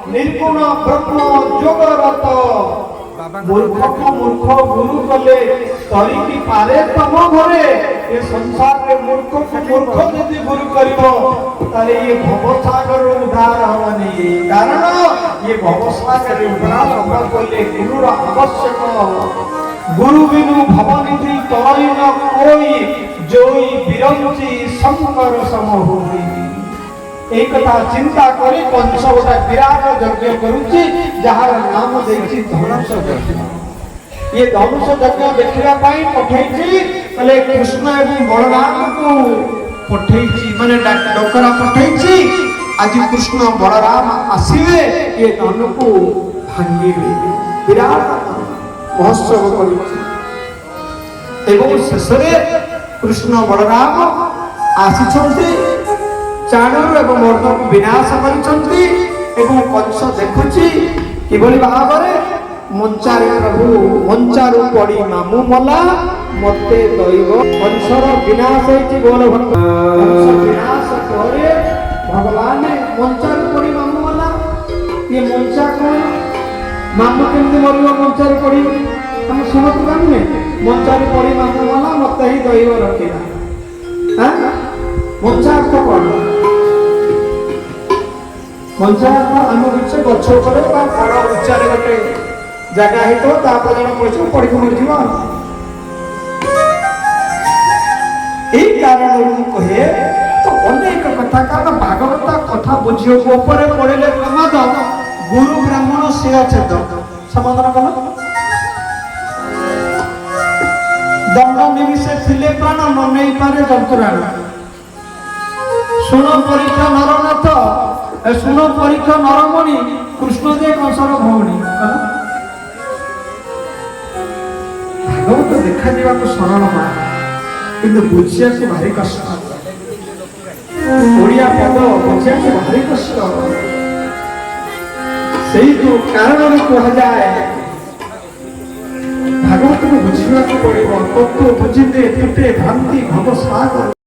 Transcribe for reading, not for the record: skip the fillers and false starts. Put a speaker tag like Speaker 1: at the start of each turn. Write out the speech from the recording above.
Speaker 1: निर्गुण ब्रह्म जोगरत मूर्ख को मूर्ख गुरु कले तरिकी पारे तम घरे ये संसार में मूर्ख को मूर्ख यदि गुरु करिवो ताले ये भवसागर उद्धार हवनी कारण ये भवसागर उद्धार हवा कले गुरुर आवश्यक गुरु बिनु भवनिधि तोई न कोई जोई बिरंची शंकर सम होई एक कथा चिंता करी कंस गोटा विराट यज्ञ करुची जहार नाम देछि धनुष यज्ञ ये धनुष यज्ञ देखिबा पई पठैछि कले कृष्ण एवं बलराम को पठैछि माने डकरा पठैछि आज कृष्ण बलराम आसीबे ये धनु को भांगीबे विराट महोत्सव करिछि एवं शेषरे कृष्ण बलराम आसीछन्ति चाणूर एवं मर्द को विनाश करिछन्ति एवं कंस देखुछि किभली भाबरे मंचारे प्रभु मंचारु पड़ी मामू मला मते दैव कंसर विनाश होइछि बोल भक्त कंस विनाश करे भगवान मंचारु पड़ी मामू मला ये मंचा कोन मामू केमति मरियो मंचारु पड़ी हम समझ पाने मंचारु पड़ी मामू मला मते ही दैव रखिला हां मंचा तो कोन मंचा आम गछ गछ उपरे बा बड़ उच्चारे गोटे जगह है तो तापर जन पड़छ पड़ी को मर जीवा ए कारण रु कहे तो अनेक कथा का भागवत कथा बुझियो को ऊपर पड़ले प्रमाद गुरु ब्राह्मण से छेद समाधान कल दंड निमिषे थिले प्राण न नहीं पारे जंतुराण सुनो परीक्षा नरनाथ सुनो परीक्षा नरमणि कृष्ण दे कंसर भौणी भागवत देखा जावा को सरल मा किंतु बुझिया को भारी कष्ट ओडिया पद बुझिया को भारी कष्ट सही तो कारण कहा जाए भागवत को बुझिया को पड़िबो तत्व बुझिते तुटे भ्रांति भव सागर